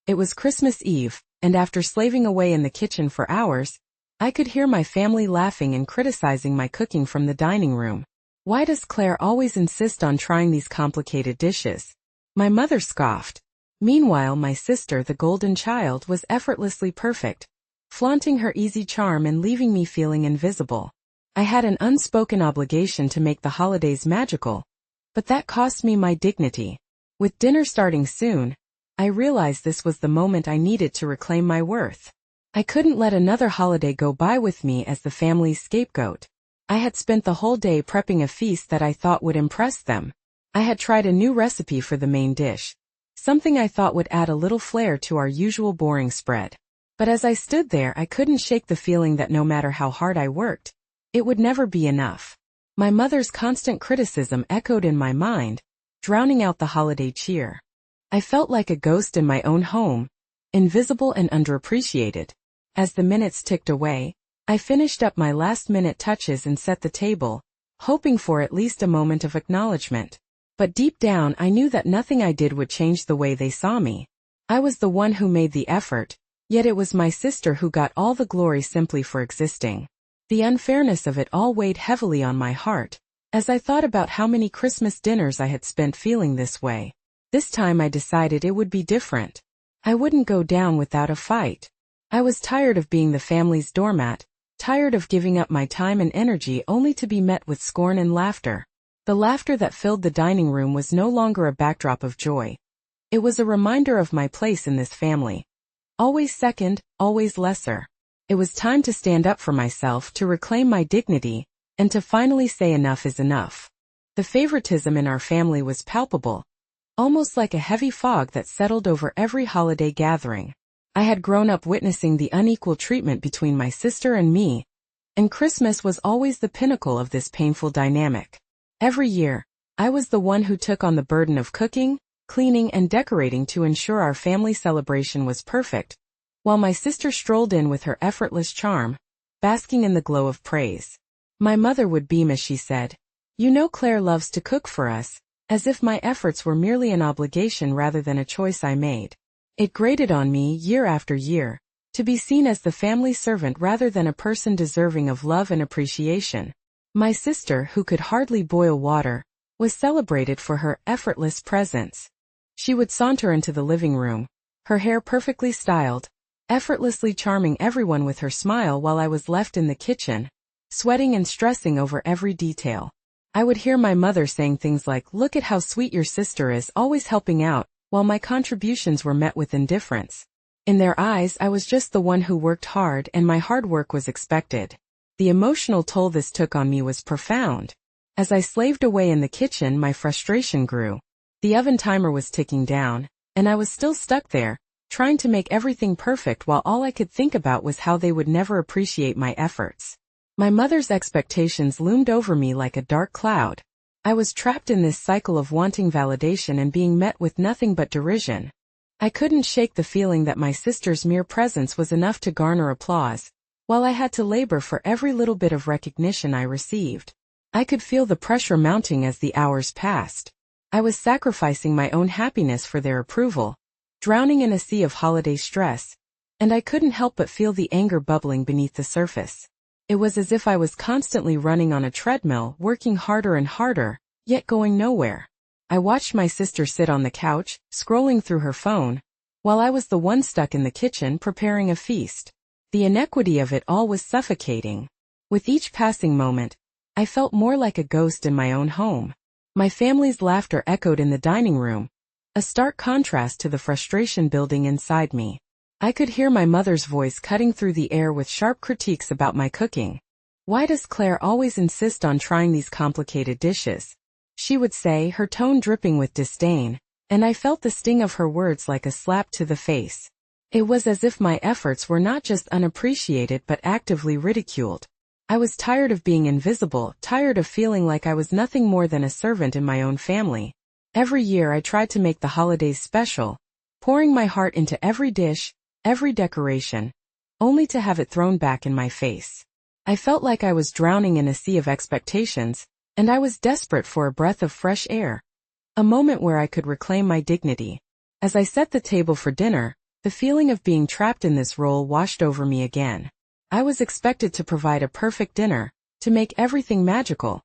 It was Christmas Eve, and after slaving away in the kitchen for hours, I could hear my family laughing and criticizing my cooking from the dining room. "Why does Claire always insist on trying these complicated dishes?" my mother scoffed. Meanwhile, my sister, the golden child, was effortlessly perfect, flaunting her easy charm and leaving me feeling invisible. I had an unspoken obligation to make the holidays magical, but that cost me my dignity. With dinner starting soon, I realized this was the moment I needed to reclaim my worth. I couldn't let another holiday go by with me as the family's scapegoat. I had spent the whole day prepping a feast that I thought would impress them. I had tried a new recipe for the main dish, something I thought would add a little flair to our usual boring spread. But as I stood there, I couldn't shake the feeling that no matter how hard I worked, it would never be enough. My mother's constant criticism echoed in my mind, drowning out the holiday cheer. I felt like a ghost in my own home, invisible and underappreciated. As the minutes ticked away, I finished up my last-minute touches and set the table, hoping for at least a moment of acknowledgement. But deep down, I knew that nothing I did would change the way they saw me. I was the one who made the effort, yet it was my sister who got all the glory simply for existing. The unfairness of it all weighed heavily on my heart, as I thought about how many Christmas dinners I had spent feeling this way. This time I decided it would be different. I wouldn't go down without a fight. I was tired of being the family's doormat, tired of giving up my time and energy only to be met with scorn and laughter. The laughter that filled the dining room was no longer a backdrop of joy. It was a reminder of my place in this family. Always second, always lesser. It was time to stand up for myself, to reclaim my dignity, and to finally say enough is enough. The favoritism in our family was palpable, almost like a heavy fog that settled over every holiday gathering. I had grown up witnessing the unequal treatment between my sister and me, and Christmas was always the pinnacle of this painful dynamic. Every year, I was the one who took on the burden of cooking, cleaning, and decorating to ensure our family celebration was perfect, while my sister strolled in with her effortless charm, basking in the glow of praise. My mother would beam as she said, "You know Claire loves to cook for us," as if my efforts were merely an obligation rather than a choice I made. It grated on me, year after year, to be seen as the family servant rather than a person deserving of love and appreciation. My sister, who could hardly boil water, was celebrated for her effortless presence. She would saunter into the living room, her hair perfectly styled, effortlessly charming everyone with her smile, while I was left in the kitchen, sweating and stressing over every detail. I would hear my mother saying things like, "Look at how sweet your sister is, always helping out," while my contributions were met with indifference. In their eyes, I was just the one who worked hard, and my hard work was expected. The emotional toll this took on me was profound. As I slaved away in the kitchen, my frustration grew. The oven timer was ticking down, and I was still stuck there, trying to make everything perfect while all I could think about was how they would never appreciate my efforts. My mother's expectations loomed over me like a dark cloud. I was trapped in this cycle of wanting validation and being met with nothing but derision. I couldn't shake the feeling that my sister's mere presence was enough to garner applause, while I had to labor for every little bit of recognition I received. I could feel the pressure mounting as the hours passed. I was sacrificing my own happiness for their approval, drowning in a sea of holiday stress, and I couldn't help but feel the anger bubbling beneath the surface. It was as if I was constantly running on a treadmill, working harder and harder, yet going nowhere. I watched my sister sit on the couch, scrolling through her phone, while I was the one stuck in the kitchen preparing a feast. The inequity of it all was suffocating. With each passing moment, I felt more like a ghost in my own home. My family's laughter echoed in the dining room, a stark contrast to the frustration building inside me. I could hear my mother's voice cutting through the air with sharp critiques about my cooking. "Why does Claire always insist on trying these complicated dishes?" she would say, her tone dripping with disdain, and I felt the sting of her words like a slap to the face. It was as if my efforts were not just unappreciated but actively ridiculed. I was tired of being invisible, tired of feeling like I was nothing more than a servant in my own family. Every year I tried to make the holidays special, pouring my heart into every dish, every decoration, only to have it thrown back in my face. I felt like I was drowning in a sea of expectations, and I was desperate for a breath of fresh air, a moment where I could reclaim my dignity. As I set the table for dinner, The feeling of being trapped in this role washed over me again. I was expected to provide a perfect dinner, to make everything magical,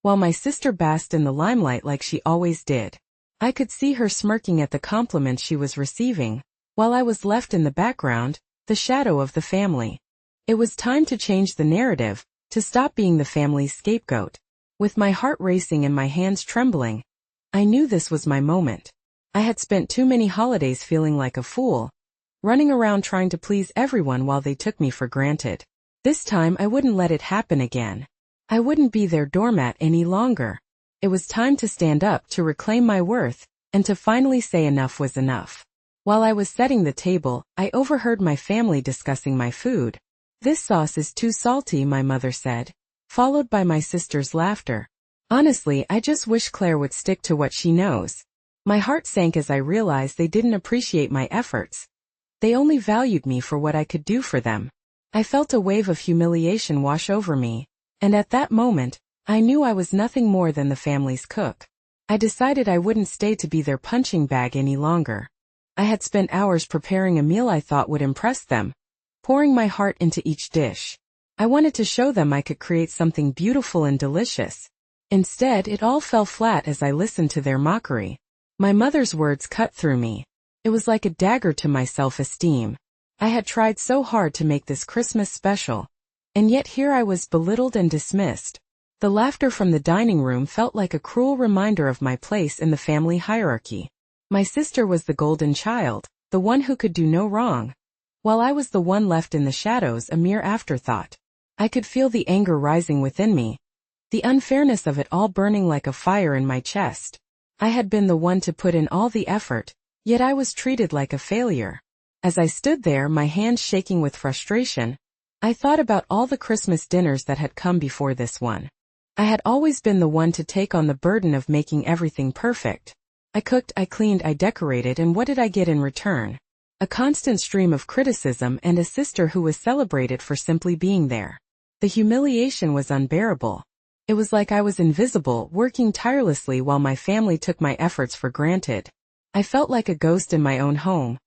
while my sister basked in the limelight like she always did. I could see her smirking at the compliments she was receiving, while I was left in the background, the shadow of the family. It was time to change the narrative, to stop being the family's scapegoat. With my heart racing and my hands trembling, I knew this was my moment. I had spent too many holidays feeling like a fool, running around trying to please everyone while they took me for granted. This time I wouldn't let it happen again. I wouldn't be their doormat any longer. It was time to stand up, to reclaim my worth, and to finally say enough was enough. While I was setting the table, I overheard my family discussing my food. "This sauce is too salty," my mother said, followed by my sister's laughter. Honestly, I just wish Claire would stick to what she knows. My heart sank as I realized they didn't appreciate my efforts. They only valued me for what I could do for them. I felt a wave of humiliation wash over me, and at that moment, I knew I was nothing more than the family's cook. I decided I wouldn't stay to be their punching bag any longer. I had spent hours preparing a meal I thought would impress them, pouring my heart into each dish. I wanted to show them I could create something beautiful and delicious. Instead, it all fell flat as I listened to their mockery. My mother's words cut through me. It was like a dagger to my self-esteem. I had tried so hard to make this Christmas special, and yet here I was belittled and dismissed. The laughter from the dining room felt like a cruel reminder of my place in the family hierarchy. My sister was the golden child, the one who could do no wrong, while I was the one left in the shadows, a mere afterthought. I could feel the anger rising within me, the unfairness of it all burning like a fire in my chest. I had been the one to put in all the effort, yet I was treated like a failure. As I stood there, my hands shaking with frustration, I thought about all the Christmas dinners that had come before this one. I had always been the one to take on the burden of making everything perfect. I cooked, I cleaned, I decorated, and what did I get in return? A constant stream of criticism and a sister who was celebrated for simply being there. The humiliation was unbearable. It was like I was invisible, working tirelessly while my family took my efforts for granted. I felt like a ghost in my own home,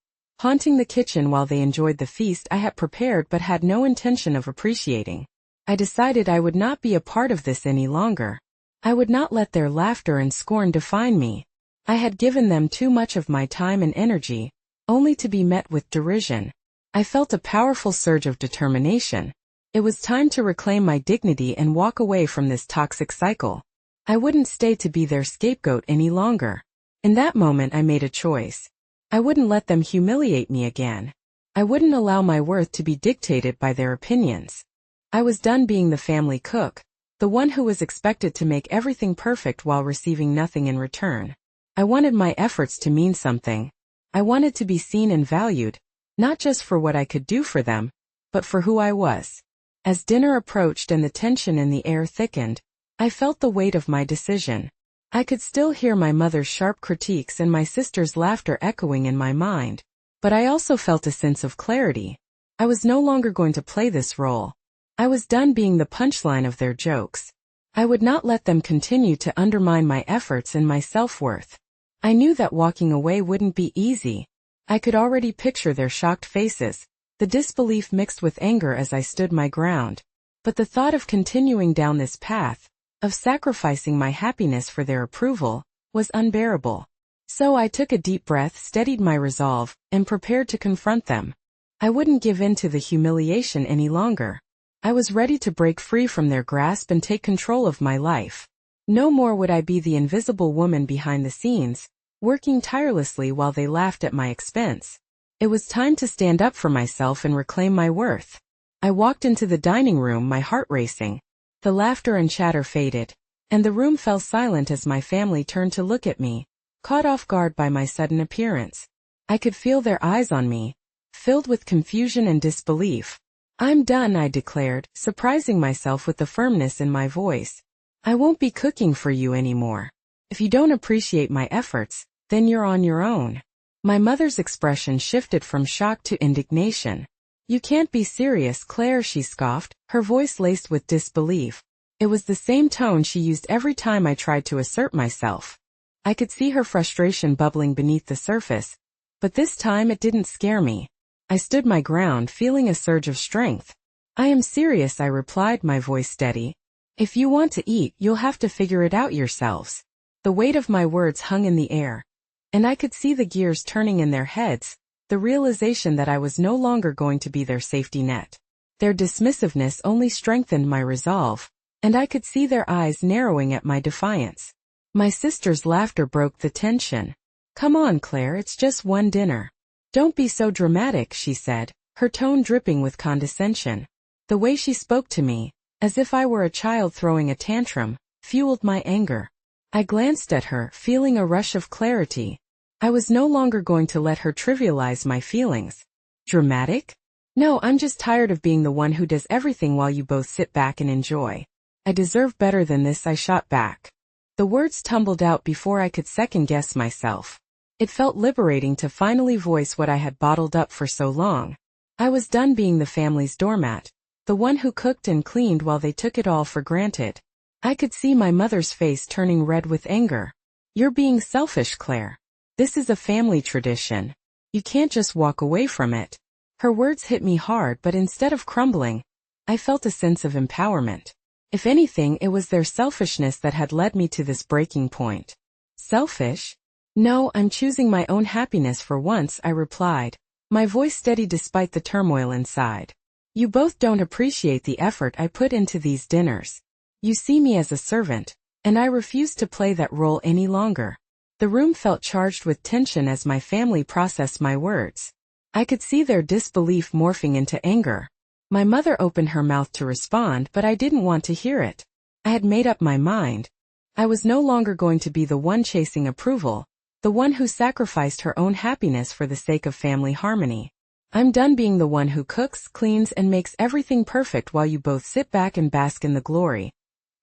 haunting the kitchen while they enjoyed the feast I had prepared but had no intention of appreciating. I decided I would not be a part of this any longer. I would not let their laughter and scorn define me. I had given them too much of my time and energy, only to be met with derision. I felt a powerful surge of determination. It was time to reclaim my dignity and walk away from this toxic cycle. I wouldn't stay to be their scapegoat any longer. In that moment I made a choice. I wouldn't let them humiliate me again. I wouldn't allow my worth to be dictated by their opinions. I was done being the family cook, the one who was expected to make everything perfect while receiving nothing in return. I wanted my efforts to mean something. I wanted to be seen and valued, not just for what I could do for them, but for who I was. As dinner approached and the tension in the air thickened, I felt the weight of my decision. I could still hear my mother's sharp critiques and my sister's laughter echoing in my mind, but I also felt a sense of clarity. I was no longer going to play this role. I was done being the punchline of their jokes. I would not let them continue to undermine my efforts and my self-worth. I knew that walking away wouldn't be easy. I could already picture their shocked faces, the disbelief mixed with anger as I stood my ground. But the thought of continuing down this path, of sacrificing my happiness for their approval, was unbearable. So I took a deep breath, steadied my resolve, and prepared to confront them. I wouldn't give in to the humiliation any longer. I was ready to break free from their grasp and take control of my life. No more would I be the invisible woman behind the scenes, working tirelessly while they laughed at my expense. It was time to stand up for myself and reclaim my worth. I walked into the dining room, my heart racing. The laughter and chatter faded, and the room fell silent as my family turned to look at me, caught off guard by my sudden appearance. I could feel their eyes on me, filled with confusion and disbelief. "I'm done," I declared, surprising myself with the firmness in my voice. "I won't be cooking for you anymore. If you don't appreciate my efforts, then you're on your own." My mother's expression shifted from shock to indignation. "You can't be serious, Claire," she scoffed, her voice laced with disbelief. It was the same tone she used every time I tried to assert myself. I could see her frustration bubbling beneath the surface, But this time it didn't scare me. I stood my ground, feeling a surge of strength. "I am serious," I replied, my voice steady. "If you want to eat, you'll have to figure it out yourselves." The weight of my words hung in the air, and I could see the gears turning in their heads, the realization that I was no longer going to be their safety net. Their dismissiveness only strengthened my resolve, and I could see their eyes narrowing at my defiance. My sister's laughter broke the tension. "Come on, Claire, it's just one dinner. Don't be so dramatic," she said, her tone dripping with condescension. The way she spoke to me, as if I were a child throwing a tantrum, fueled my anger. I glanced at her, feeling a rush of clarity. I was no longer going to let her trivialize my feelings. Dramatic? No, I'm just tired of being the one who does everything while you both sit back and enjoy. I deserve better than this, I shot back. The words tumbled out before I could second-guess myself. It felt liberating to finally voice what I had bottled up for so long. I was done being the family's doormat, the one who cooked and cleaned while they took it all for granted. I could see my mother's face turning red with anger. "You're being selfish, Claire. This is a family tradition. You can't just walk away from it." Her words hit me hard, but instead of crumbling, I felt a sense of empowerment. If anything, it was their selfishness that had led me to this breaking point. Selfish? "No, I'm choosing my own happiness for once," I replied, my voice steady despite the turmoil inside. "You both don't appreciate the effort I put into these dinners. You see me as a servant, and I refuse to play that role any longer." The room felt charged with tension as my family processed my words. I could see their disbelief morphing into anger. My mother opened her mouth to respond, but I didn't want to hear it. I had made up my mind. I was no longer going to be the one chasing approval, the one who sacrificed her own happiness for the sake of family harmony. "I'm done being the one who cooks, cleans, and makes everything perfect while you both sit back and bask in the glory,"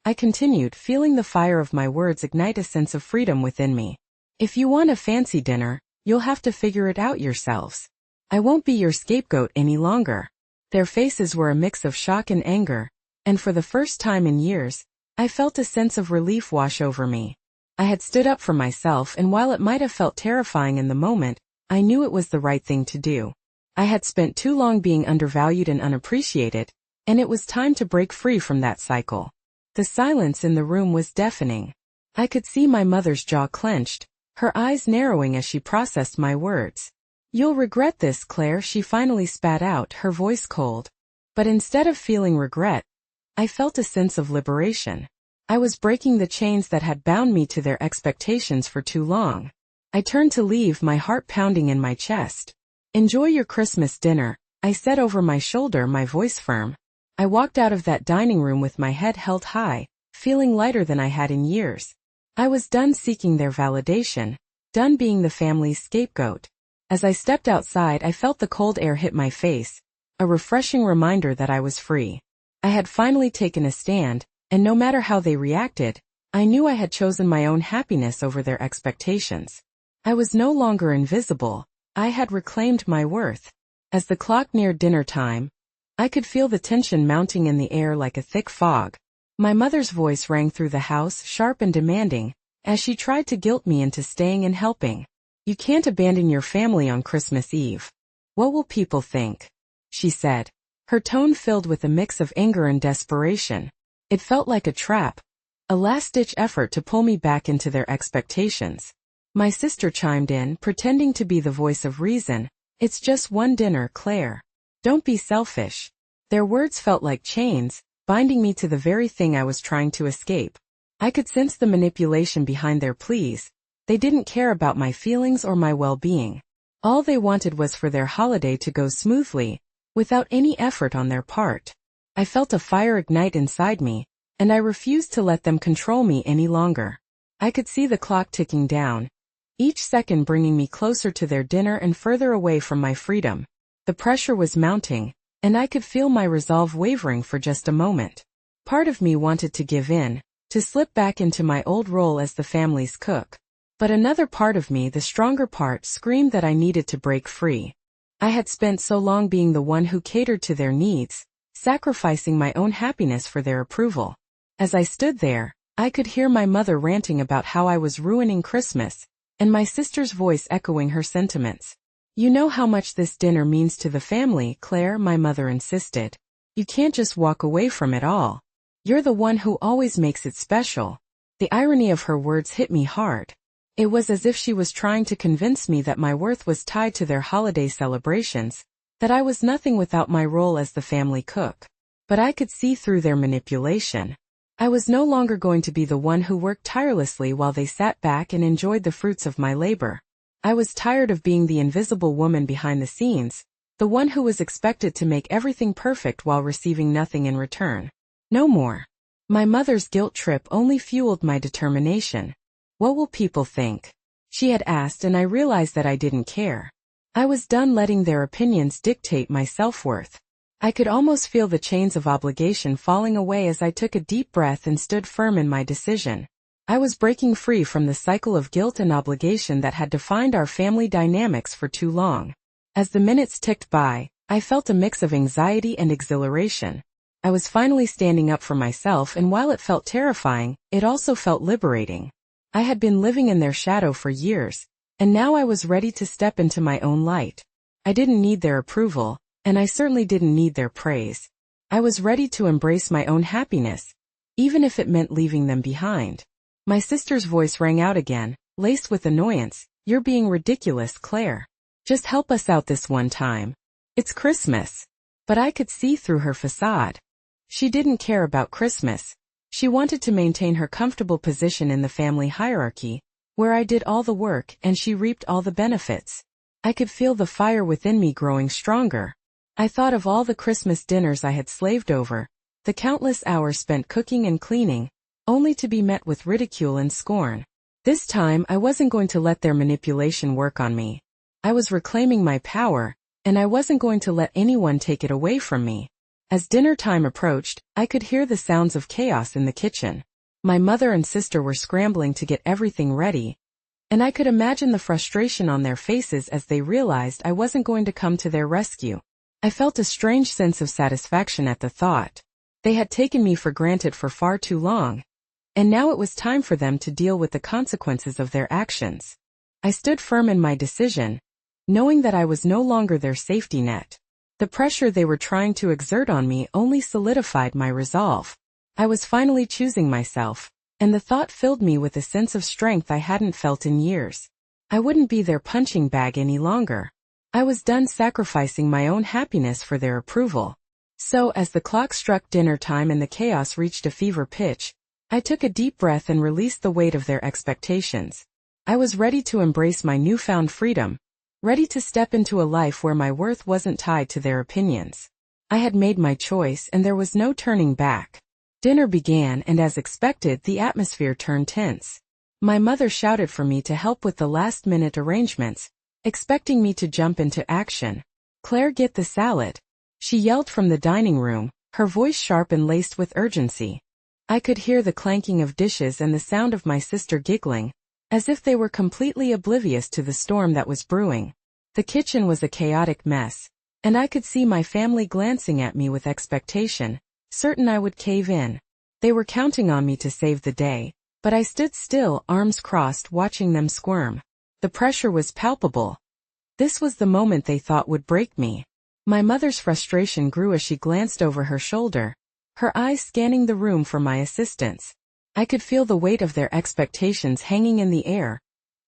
I continued, feeling the fire of my words ignite a sense of freedom within me. "If you want a fancy dinner, you'll have to figure it out yourselves. I won't be your scapegoat any longer." Their faces were a mix of shock and anger, and for the first time in years, I felt a sense of relief wash over me. I had stood up for myself, and while it might have felt terrifying in the moment, I knew it was the right thing to do. I had spent too long being undervalued and unappreciated, and it was time to break free from that cycle. The silence in the room was deafening. I could see my mother's jaw clenched, her eyes narrowing as she processed my words. "You'll regret this, Claire," she finally spat out, her voice cold. But instead of feeling regret, I felt a sense of liberation. I was breaking the chains that had bound me to their expectations for too long. I turned to leave, my heart pounding in my chest. "Enjoy your Christmas dinner," I said over my shoulder, my voice firm. I walked out of that dining room with my head held high, feeling lighter than I had in years. I was done seeking their validation, done being the family's scapegoat. As I stepped outside, I felt the cold air hit my face, a refreshing reminder that I was free. I had finally taken a stand, and no matter how they reacted, I knew I had chosen my own happiness over their expectations. I was no longer invisible, I had reclaimed my worth. As the clock neared dinner time, I could feel the tension mounting in the air like a thick fog. My mother's voice rang through the house, sharp and demanding, as she tried to guilt me into staying and helping. "You can't abandon your family on Christmas Eve. What will people think?" she said, her tone filled with a mix of anger and desperation. It felt like a trap, a last-ditch effort to pull me back into their expectations. My sister chimed in, pretending to be the voice of reason. "It's just one dinner, Claire. Don't be selfish." Their words felt like chains, binding me to the very thing I was trying to escape. I could sense the manipulation behind their pleas. They didn't care about my feelings or my well-being. All they wanted was for their holiday to go smoothly, without any effort on their part. I felt a fire ignite inside me, and I refused to let them control me any longer. I could see the clock ticking down, each second bringing me closer to their dinner and further away from my freedom. The pressure was mounting, and I could feel my resolve wavering for just a moment. Part of me wanted to give in, to slip back into my old role as the family's cook. But another part of me, the stronger part, screamed that I needed to break free. I had spent so long being the one who catered to their needs, sacrificing my own happiness for their approval. As I stood there, I could hear my mother ranting about how I was ruining Christmas, and my sister's voice echoing her sentiments. "You know how much this dinner means to the family, Claire," my mother insisted. "You can't just walk away from it all. You're the one who always makes it special." The irony of her words hit me hard. It was as if she was trying to convince me that my worth was tied to their holiday celebrations, that I was nothing without my role as the family cook. But I could see through their manipulation. I was no longer going to be the one who worked tirelessly while they sat back and enjoyed the fruits of my labor. I was tired of being the invisible woman behind the scenes, the one who was expected to make everything perfect while receiving nothing in return. No more. My mother's guilt trip only fueled my determination. "What will people think?" she had asked, and I realized that I didn't care. I was done letting their opinions dictate my self-worth. I could almost feel the chains of obligation falling away as I took a deep breath and stood firm in my decision. I was breaking free from the cycle of guilt and obligation that had defined our family dynamics for too long. As the minutes ticked by, I felt a mix of anxiety and exhilaration. I was finally standing up for myself, and while it felt terrifying, it also felt liberating. I had been living in their shadow for years, and now I was ready to step into my own light. I didn't need their approval, and I certainly didn't need their praise. I was ready to embrace my own happiness, even if it meant leaving them behind. My sister's voice rang out again, laced with annoyance. "You're being ridiculous, Claire. Just help us out this one time. It's Christmas." But I could see through her facade. She didn't care about Christmas. She wanted to maintain her comfortable position in the family hierarchy, where I did all the work and she reaped all the benefits. I could feel the fire within me growing stronger. I thought of all the Christmas dinners I had slaved over, the countless hours spent cooking and cleaning, only to be met with ridicule and scorn. This time I wasn't going to let their manipulation work on me. I was reclaiming my power, and I wasn't going to let anyone take it away from me. As dinner time approached, I could hear the sounds of chaos in the kitchen. My mother and sister were scrambling to get everything ready, and I could imagine the frustration on their faces as they realized I wasn't going to come to their rescue. I felt a strange sense of satisfaction at the thought. They had taken me for granted for far too long, and now it was time for them to deal with the consequences of their actions. I stood firm in my decision, knowing that I was no longer their safety net. The pressure they were trying to exert on me only solidified my resolve. I was finally choosing myself, and the thought filled me with a sense of strength I hadn't felt in years. I wouldn't be their punching bag any longer. I was done sacrificing my own happiness for their approval. So, as the clock struck dinner time and the chaos reached a fever pitch, I took a deep breath and released the weight of their expectations. I was ready to embrace my newfound freedom, ready to step into a life where my worth wasn't tied to their opinions. I had made my choice, and there was no turning back. Dinner began, and as expected, the atmosphere turned tense. My mother shouted for me to help with the last-minute arrangements, expecting me to jump into action. "Claire, get the salad," she yelled from the dining room, her voice sharp and laced with urgency. I could hear the clanking of dishes and the sound of my sister giggling, as if they were completely oblivious to the storm that was brewing. The kitchen was a chaotic mess, and I could see my family glancing at me with expectation, certain I would cave in. They were counting on me to save the day, but I stood still, arms crossed, watching them squirm. The pressure was palpable. This was the moment they thought would break me. My mother's frustration grew as she glanced over her shoulder, her eyes scanning the room for my assistance. I could feel the weight of their expectations hanging in the air,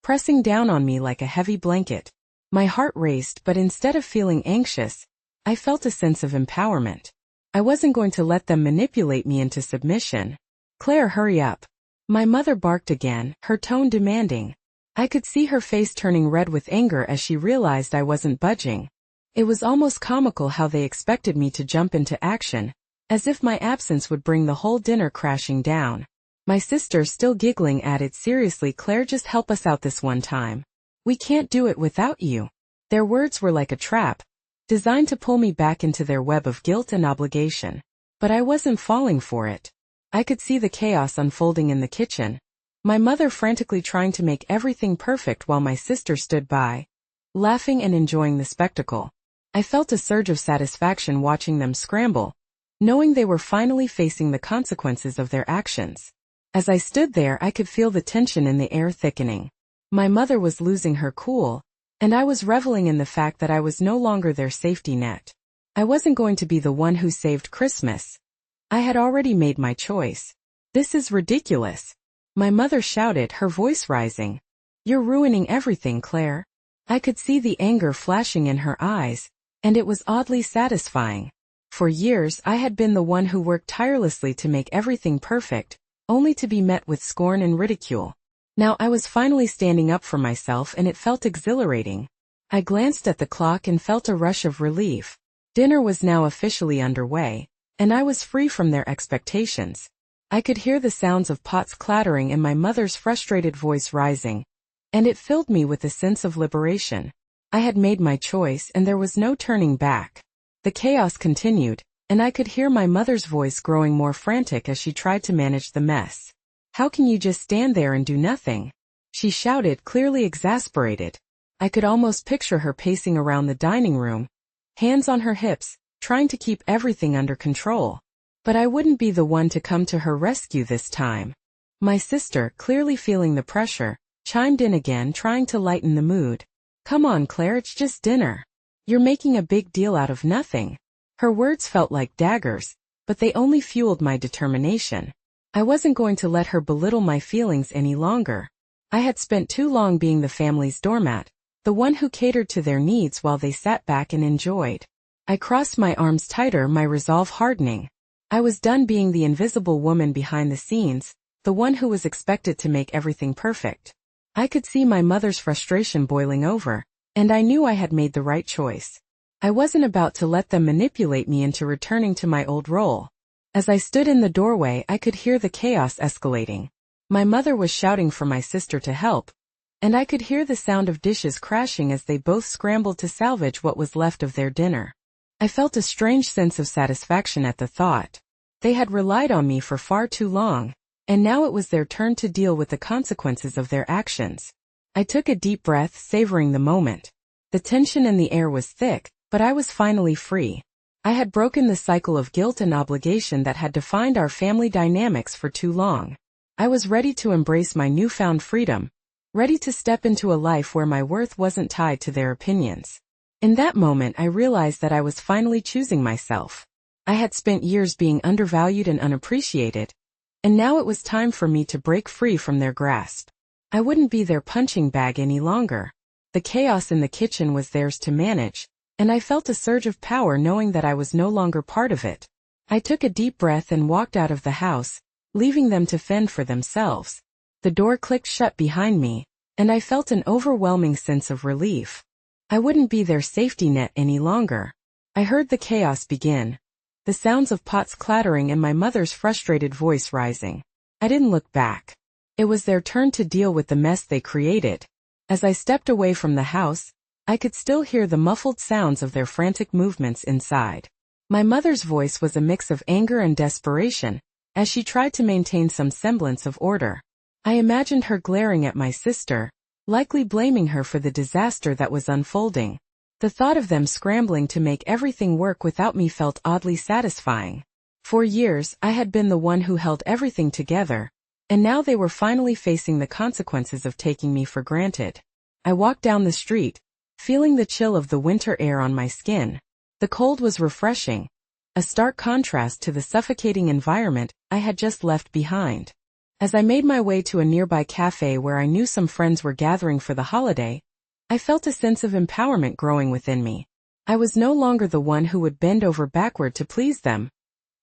pressing down on me like a heavy blanket. My heart raced, but instead of feeling anxious, I felt a sense of empowerment. I wasn't going to let them manipulate me into submission. "Claire, hurry up." My mother barked again, her tone demanding. I could see her face turning red with anger as she realized I wasn't budging. It was almost comical how they expected me to jump into action, as if my absence would bring the whole dinner crashing down. My sister, still giggling, added, "Seriously, Claire, just help us out this one time. We can't do it without you." Their words were like a trap, designed to pull me back into their web of guilt and obligation. But I wasn't falling for it. I could see the chaos unfolding in the kitchen, my mother frantically trying to make everything perfect while my sister stood by, laughing and enjoying the spectacle. I felt a surge of satisfaction watching them scramble, knowing they were finally facing the consequences of their actions. As I stood there, I could feel the tension in the air thickening. My mother was losing her cool, And I was reveling in the fact that I was no longer their safety net. I wasn't going to be the one who saved Christmas. I had already made my choice. This is ridiculous. My mother shouted, her voice rising. You're ruining everything, Claire. I could see the anger flashing in her eyes, and it was oddly satisfying. For years I had been the one who worked tirelessly to make everything perfect, only to be met with scorn and ridicule. Now I was finally standing up for myself and it felt exhilarating. I glanced at the clock and felt a rush of relief. Dinner was now officially underway, and I was free from their expectations. I could hear the sounds of pots clattering and my mother's frustrated voice rising, and it filled me with a sense of liberation. I had made my choice and there was no turning back. The chaos continued, and I could hear my mother's voice growing more frantic as she tried to manage the mess. How can you just stand there and do nothing? She shouted, clearly exasperated. I could almost picture her pacing around the dining room, hands on her hips, trying to keep everything under control. But I wouldn't be the one to come to her rescue this time. My sister, clearly feeling the pressure, chimed in again, trying to lighten the mood. Come on, Claire, it's just dinner. You're making a big deal out of nothing. Her words felt like daggers, but they only fueled my determination. I wasn't going to let her belittle my feelings any longer. I had spent too long being the family's doormat, the one who catered to their needs while they sat back and enjoyed. I crossed my arms tighter, my resolve hardening. I was done being the invisible woman behind the scenes, the one who was expected to make everything perfect. I could see my mother's frustration boiling over, and I knew I had made the right choice. I wasn't about to let them manipulate me into returning to my old role. As I stood in the doorway, I could hear the chaos escalating. My mother was shouting for my sister to help, and I could hear the sound of dishes crashing as they both scrambled to salvage what was left of their dinner. I felt a strange sense of satisfaction at the thought. They had relied on me for far too long, and now it was their turn to deal with the consequences of their actions. I took a deep breath, savoring the moment. The tension in the air was thick, but I was finally free. I had broken the cycle of guilt and obligation that had defined our family dynamics for too long. I was ready to embrace my newfound freedom, ready to step into a life where my worth wasn't tied to their opinions. In that moment I realized that I was finally choosing myself. I had spent years being undervalued and unappreciated, and now it was time for me to break free from their grasp. I wouldn't be their punching bag any longer. The chaos in the kitchen was theirs to manage, and I felt a surge of power knowing that I was no longer part of it. I took a deep breath and walked out of the house, leaving them to fend for themselves. The door clicked shut behind me, and I felt an overwhelming sense of relief. I wouldn't be their safety net any longer. I heard the chaos begin, the sounds of pots clattering and my mother's frustrated voice rising. I didn't look back. It was their turn to deal with the mess they created. As I stepped away from the house, I could still hear the muffled sounds of their frantic movements inside. My mother's voice was a mix of anger and desperation, as she tried to maintain some semblance of order. I imagined her glaring at my sister, likely blaming her for the disaster that was unfolding. The thought of them scrambling to make everything work without me felt oddly satisfying. For years, I had been the one who held everything together, and now they were finally facing the consequences of taking me for granted. I walked down the street, feeling the chill of the winter air on my skin. The cold was refreshing, a stark contrast to the suffocating environment I had just left behind. As I made my way to a nearby cafe where I knew some friends were gathering for the holiday, I felt a sense of empowerment growing within me. I was no longer the one who would bend over backward to please them.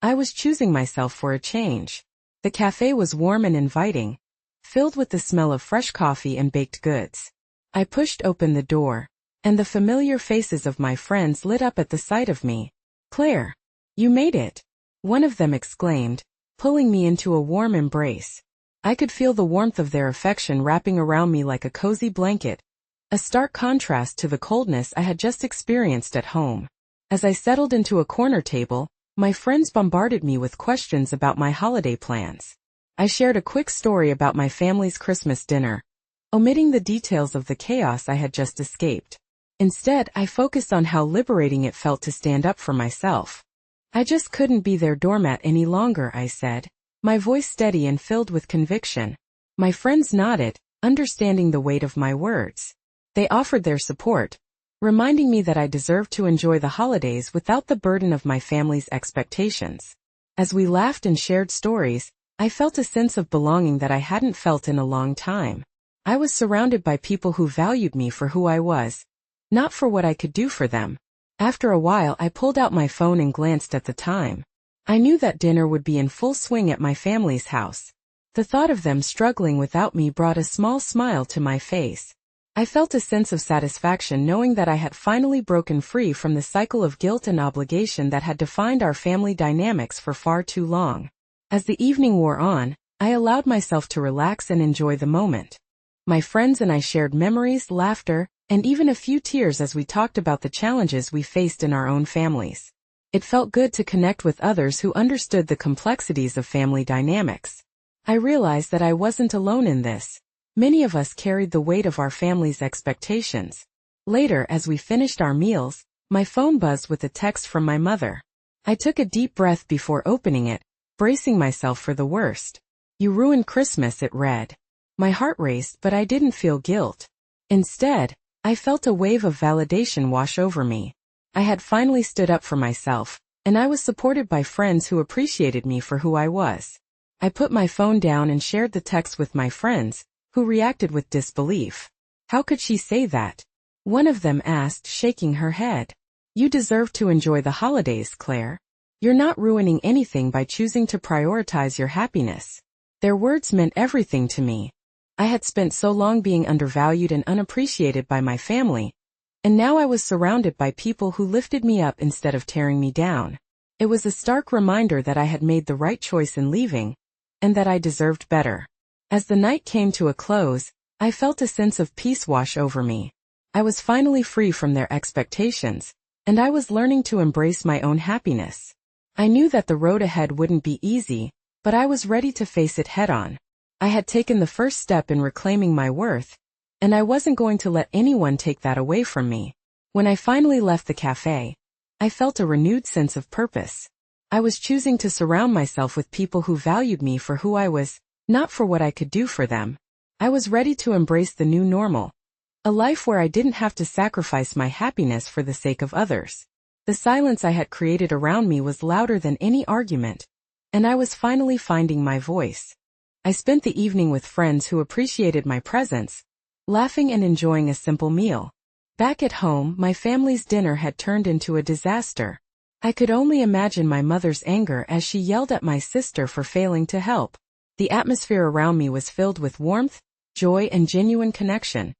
I was choosing myself for a change. The cafe was warm and inviting, filled with the smell of fresh coffee and baked goods. I pushed open the door, and the familiar faces of my friends lit up at the sight of me. "Claire, you made it!" one of them exclaimed, pulling me into a warm embrace. I could feel the warmth of their affection wrapping around me like a cozy blanket, a stark contrast to the coldness I had just experienced at home. As I settled into a corner table, my friends bombarded me with questions about my holiday plans. I shared a quick story about my family's Christmas dinner, omitting the details of the chaos I had just escaped. Instead, I focused on how liberating it felt to stand up for myself. I just couldn't be their doormat any longer, I said, my voice steady and filled with conviction. My friends nodded, understanding the weight of my words. They offered their support, reminding me that I deserved to enjoy the holidays without the burden of my family's expectations. As we laughed and shared stories, I felt a sense of belonging that I hadn't felt in a long time. I was surrounded by people who valued me for who I was, not for what I could do for them. After a while, I pulled out my phone and glanced at the time. I knew that dinner would be in full swing at my family's house. The thought of them struggling without me brought a small smile to my face. I felt a sense of satisfaction knowing that I had finally broken free from the cycle of guilt and obligation that had defined our family dynamics for far too long. As the evening wore on, I allowed myself to relax and enjoy the moment. My friends and I shared memories, laughter, and even a few tears as we talked about the challenges we faced in our own families. It felt good to connect with others who understood the complexities of family dynamics. I realized that I wasn't alone in this. Many of us carried the weight of our family's expectations. Later, as we finished our meals, my phone buzzed with a text from my mother. I took a deep breath before opening it, bracing myself for the worst. "You ruined Christmas," it read. My heart raced, but I didn't feel guilt. Instead, I felt a wave of validation wash over me. I had finally stood up for myself, and I was supported by friends who appreciated me for who I was. I put my phone down and shared the text with my friends, who reacted with disbelief. "How could she say that?" one of them asked, shaking her head. "You deserve to enjoy the holidays, Claire. You're not ruining anything by choosing to prioritize your happiness." Their words meant everything to me. I had spent so long being undervalued and unappreciated by my family, and now I was surrounded by people who lifted me up instead of tearing me down. It was a stark reminder that I had made the right choice in leaving, and that I deserved better. As the night came to a close, I felt a sense of peace wash over me. I was finally free from their expectations, and I was learning to embrace my own happiness. I knew that the road ahead wouldn't be easy, but I was ready to face it head-on. I had taken the first step in reclaiming my worth, and I wasn't going to let anyone take that away from me. When I finally left the cafe, I felt a renewed sense of purpose. I was choosing to surround myself with people who valued me for who I was, not for what I could do for them. I was ready to embrace the new normal, a life where I didn't have to sacrifice my happiness for the sake of others. The silence I had created around me was louder than any argument, and I was finally finding my voice. I spent the evening with friends who appreciated my presence, laughing and enjoying a simple meal. Back at home, my family's dinner had turned into a disaster. I could only imagine my mother's anger as she yelled at my sister for failing to help. The atmosphere around me was filled with warmth, joy, and genuine connection.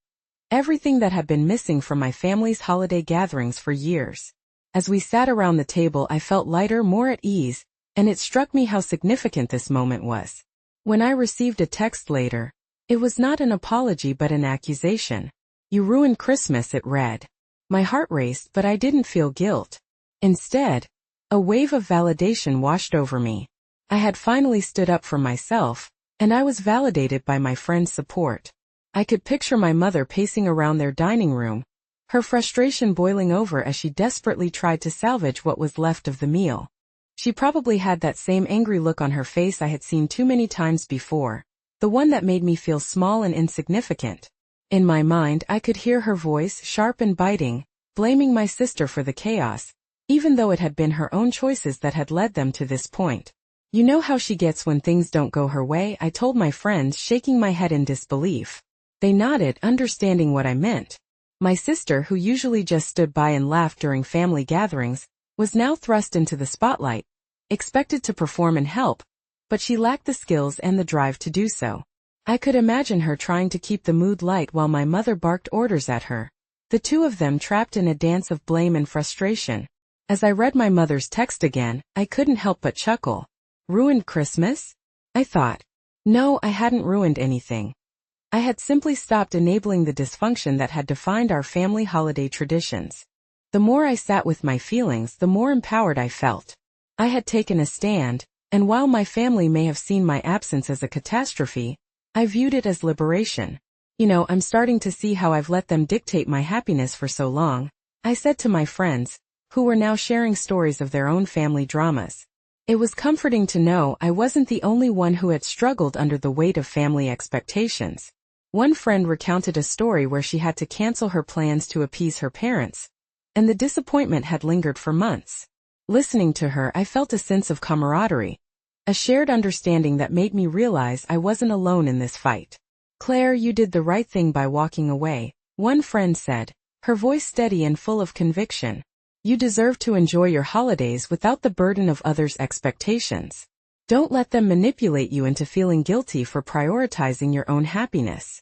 Everything that had been missing from my family's holiday gatherings for years. As we sat around the table, I felt lighter, more at ease, and it struck me how significant this moment was. When I received a text later, it was not an apology but an accusation. "You ruined Christmas," it read. My heart raced, but I didn't feel guilt. Instead, a wave of validation washed over me. I had finally stood up for myself, and I was validated by my friends' support. I could picture my mother pacing around their dining room, her frustration boiling over as she desperately tried to salvage what was left of the meal. She probably had that same angry look on her face I had seen too many times before, the one that made me feel small and insignificant. In my mind, I could hear her voice, sharp and biting, blaming my sister for the chaos, even though it had been her own choices that had led them to this point. "You know how she gets when things don't go her way," I told my friends, shaking my head in disbelief. They nodded, understanding what I meant. My sister, who usually just stood by and laughed during family gatherings, was now thrust into the spotlight, expected to perform and help, but she lacked the skills and the drive to do so. I could imagine her trying to keep the mood light while my mother barked orders at her, the two of them trapped in a dance of blame and frustration. As I read my mother's text again, I couldn't help but chuckle. "Ruined Christmas?" I thought. No, I hadn't ruined anything. I had simply stopped enabling the dysfunction that had defined our family holiday traditions. The more I sat with my feelings, the more empowered I felt. I had taken a stand, and while my family may have seen my absence as a catastrophe, I viewed it as liberation. "I'm starting to see how I've let them dictate my happiness for so long," I said to my friends, who were now sharing stories of their own family dramas. It was comforting to know I wasn't the only one who had struggled under the weight of family expectations. One friend recounted a story where she had to cancel her plans to appease her parents, and the disappointment had lingered for months. Listening to her, I felt a sense of camaraderie, a shared understanding that made me realize I wasn't alone in this fight. "Claire, you did the right thing by walking away," one friend said, her voice steady and full of conviction. "You deserve to enjoy your holidays without the burden of others' expectations. Don't let them manipulate you into feeling guilty for prioritizing your own happiness."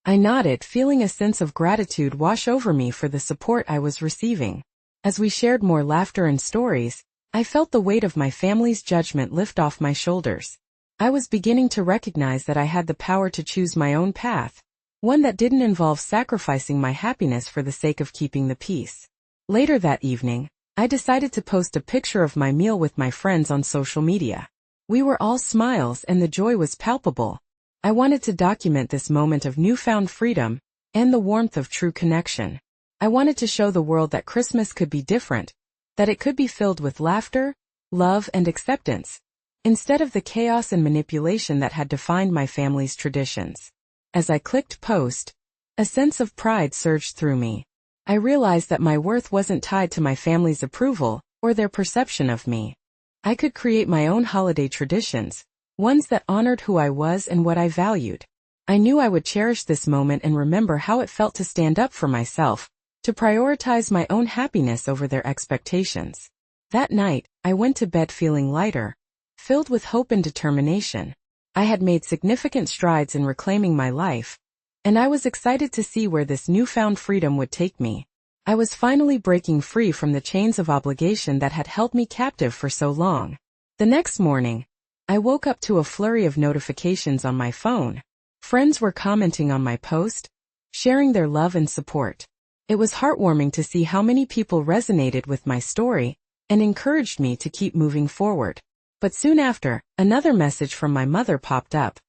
I nodded, feeling a sense of gratitude wash over me for the support I was receiving. As we shared more laughter and stories, I felt the weight of my family's judgment lift off my shoulders. I was beginning to recognize that I had the power to choose my own path, one that didn't involve sacrificing my happiness for the sake of keeping the peace. Later that evening, I decided to post a picture of my meal with my friends on social media. We were all smiles and the joy was palpable. I wanted to document this moment of newfound freedom and the warmth of true connection. I wanted to show the world that Christmas could be different, that it could be filled with laughter, love, and acceptance, instead of the chaos and manipulation that had defined my family's traditions. As I clicked post, a sense of pride surged through me. I realized that my worth wasn't tied to my family's approval or their perception of me. I could create my own holiday traditions, ones that honored who I was and what I valued. I knew I would cherish this moment and remember how it felt to stand up for myself, to prioritize my own happiness over their expectations. That night, I went to bed feeling lighter, filled with hope and determination. I had made significant strides in reclaiming my life, and I was excited to see where this newfound freedom would take me. I was finally breaking free from the chains of obligation that had held me captive for so long. The next morning, I woke up to a flurry of notifications on my phone. Friends were commenting on my post, sharing their love and support. It was heartwarming to see how many people resonated with my story and encouraged me to keep moving forward. But soon after, another message from my mother popped up.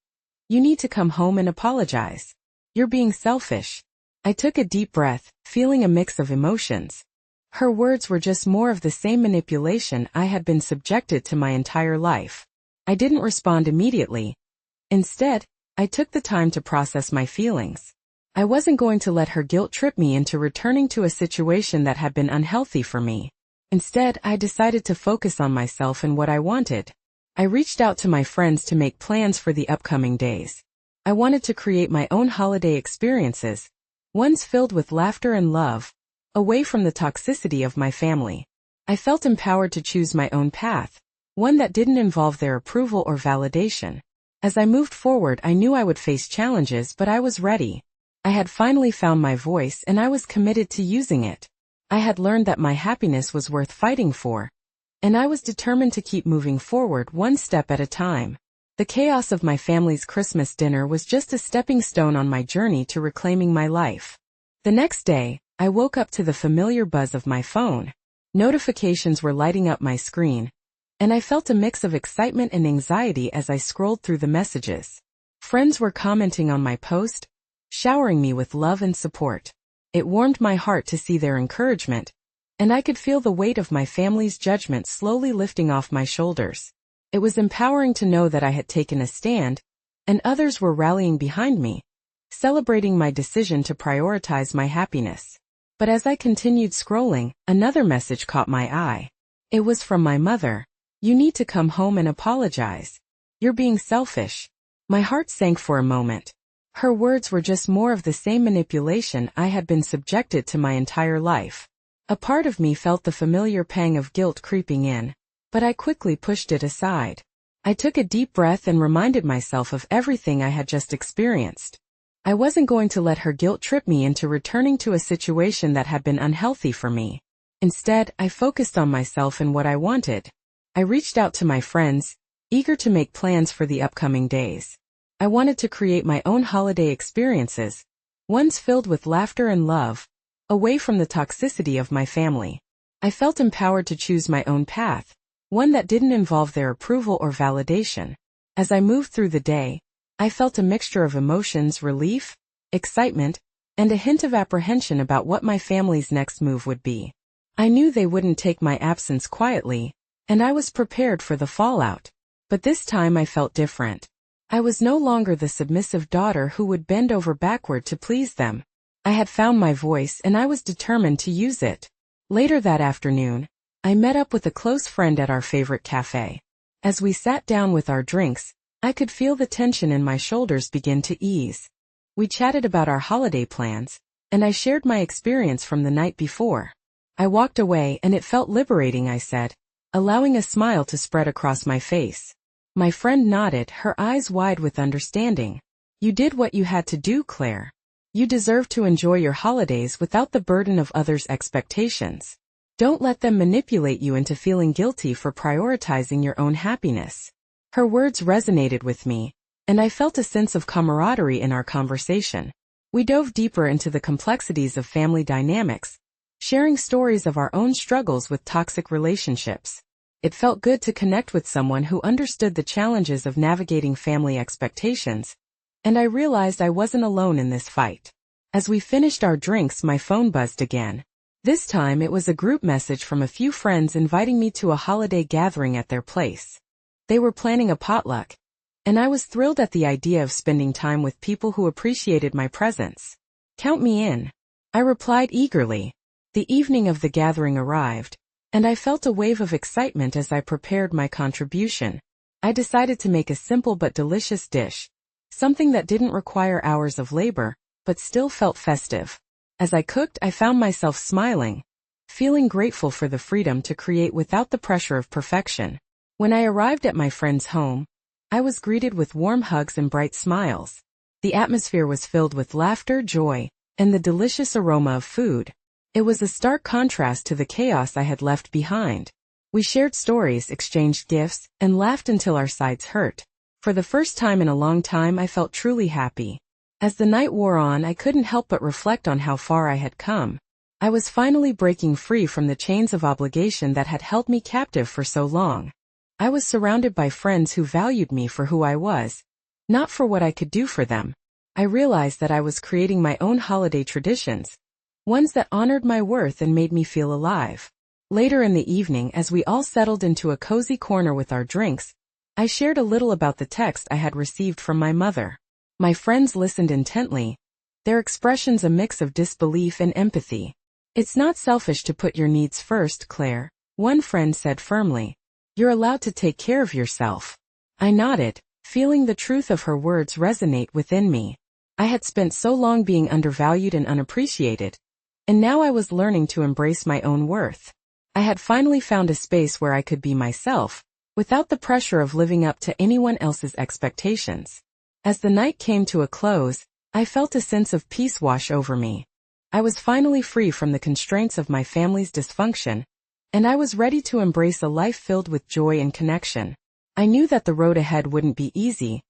"You need to come home and apologize. You're being selfish." I took a deep breath, feeling a mix of emotions. Her words were just more of the same manipulation I had been subjected to my entire life. I didn't respond immediately. Instead, I took the time to process my feelings. I wasn't going to let her guilt trip me into returning to a situation that had been unhealthy for me. Instead, I decided to focus on myself and what I wanted. I reached out to my friends to make plans for the upcoming days. I wanted to create my own holiday experiences, ones filled with laughter and love, away from the toxicity of my family. I felt empowered to choose my own path, one that didn't involve their approval or validation. As I moved forward, I knew I would face challenges, but I was ready. I had finally found my voice and I was committed to using it. I had learned that my happiness was worth fighting for, and I was determined to keep moving forward one step at a time. The chaos of my family's Christmas dinner was just a stepping stone on my journey to reclaiming my life. The next day, I woke up to the familiar buzz of my phone. Notifications were lighting up my screen, and I felt a mix of excitement and anxiety as I scrolled through the messages. Friends were commenting on my post, showering me with love and support. It warmed my heart to see their encouragement, and I could feel the weight of my family's judgment slowly lifting off my shoulders. It was empowering to know that I had taken a stand, and others were rallying behind me, celebrating my decision to prioritize my happiness. But as I continued scrolling, another message caught my eye. It was from my mother. "You need to come home and apologize. You're being selfish." My heart sank for a moment. Her words were just more of the same manipulation I had been subjected to my entire life. A part of me felt the familiar pang of guilt creeping in, but I quickly pushed it aside. I took a deep breath and reminded myself of everything I had just experienced. I wasn't going to let her guilt trip me into returning to a situation that had been unhealthy for me. Instead, I focused on myself and what I wanted. I reached out to my friends, eager to make plans for the upcoming days. I wanted to create my own holiday experiences, ones filled with laughter and love, away from the toxicity of my family. I felt empowered to choose my own path, one that didn't involve their approval or validation. As I moved through the day, I felt a mixture of emotions: relief, excitement, and a hint of apprehension about what my family's next move would be. I knew they wouldn't take my absence quietly, and I was prepared for the fallout. But this time I felt different. I was no longer the submissive daughter who would bend over backward to please them. I had found my voice and I was determined to use it. Later that afternoon, I met up with a close friend at our favorite cafe. As we sat down with our drinks, I could feel the tension in my shoulders begin to ease. We chatted about our holiday plans, and I shared my experience from the night before. I walked away and it felt liberating, I said, allowing a smile to spread across my face. My friend nodded, her eyes wide with understanding. You did what you had to do, Claire. You deserve to enjoy your holidays without the burden of others' expectations. Don't let them manipulate you into feeling guilty for prioritizing your own happiness. Her words resonated with me, and I felt a sense of camaraderie in our conversation. We dove deeper into the complexities of family dynamics, sharing stories of our own struggles with toxic relationships. It felt good to connect with someone who understood the challenges of navigating family expectations, and I realized I wasn't alone in this fight. As we finished our drinks, my phone buzzed again. This time it was a group message from a few friends inviting me to a holiday gathering at their place. They were planning a potluck, and I was thrilled at the idea of spending time with people who appreciated my presence. Count me in, I replied eagerly. The evening of the gathering arrived, and I felt a wave of excitement as I prepared my contribution. I decided to make a simple but delicious dish, something that didn't require hours of labor, but still felt festive. As I cooked, I found myself smiling, feeling grateful for the freedom to create without the pressure of perfection. When I arrived at my friend's home, I was greeted with warm hugs and bright smiles. The atmosphere was filled with laughter, joy, and the delicious aroma of food. It was a stark contrast to the chaos I had left behind. We shared stories, exchanged gifts, and laughed until our sides hurt. For the first time in a long time, I felt truly happy. As the night wore on, I couldn't help but reflect on how far I had come. I was finally breaking free from the chains of obligation that had held me captive for so long. I was surrounded by friends who valued me for who I was, not for what I could do for them. I realized that I was creating my own holiday traditions, ones that honored my worth and made me feel alive. Later in the evening, as we all settled into a cozy corner with our drinks, I shared a little about the text I had received from my mother. My friends listened intently, their expressions a mix of disbelief and empathy. It's not selfish to put your needs first, Claire, one friend said firmly. You're allowed to take care of yourself. I nodded, feeling the truth of her words resonate within me. I had spent so long being undervalued and unappreciated, and now I was learning to embrace my own worth. I had finally found a space where I could be myself, without the pressure of living up to anyone else's expectations. As the night came to a close, I felt a sense of peace wash over me. I was finally free from the constraints of my family's dysfunction, and I was ready to embrace a life filled with joy and connection. I knew that the road ahead wouldn't be easy,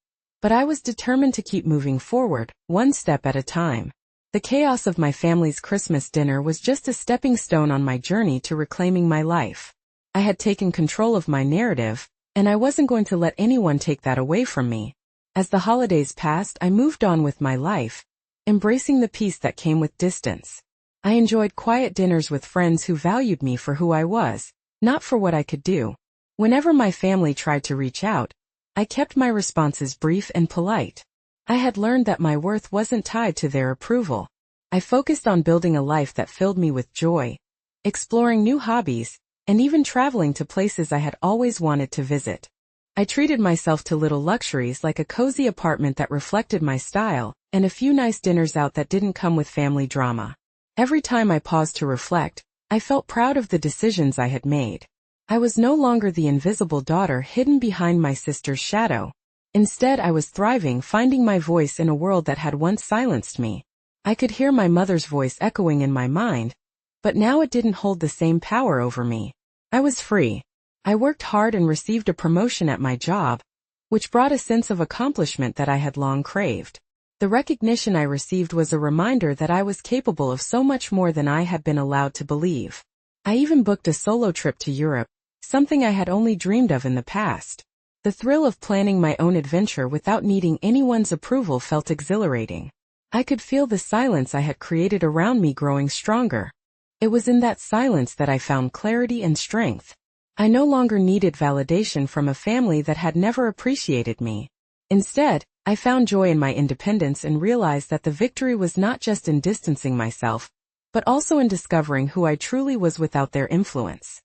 but I was determined to keep moving forward, one step at a time. The chaos of my family's Christmas dinner was just a stepping stone on my journey to reclaiming my life. I had taken control of my narrative, and I wasn't going to let anyone take that away from me. As the holidays passed, I moved on with my life, embracing the peace that came with distance. I enjoyed quiet dinners with friends who valued me for who I was, not for what I could do. Whenever my family tried to reach out, I kept my responses brief and polite. I had learned that my worth wasn't tied to their approval. I focused on building a life that filled me with joy, exploring new hobbies, and even traveling to places I had always wanted to visit. I treated myself to little luxuries like a cozy apartment that reflected my style, and a few nice dinners out that didn't come with family drama. Every time I paused to reflect, I felt proud of the decisions I had made. I was no longer the invisible daughter hidden behind my sister's shadow. Instead, I was thriving, finding my voice in a world that had once silenced me. I could hear my mother's voice echoing in my mind, but now it didn't hold the same power over me. I was free. I worked hard and received a promotion at my job, which brought a sense of accomplishment that I had long craved. The recognition I received was a reminder that I was capable of so much more than I had been allowed to believe. I even booked a solo trip to Europe, something I had only dreamed of in the past. The thrill of planning my own adventure without needing anyone's approval felt exhilarating. I could feel the silence I had created around me growing stronger. It was in that silence that I found clarity and strength. I no longer needed validation from a family that had never appreciated me. Instead, I found joy in my independence and realized that the victory was not just in distancing myself, but also in discovering who I truly was without their influence.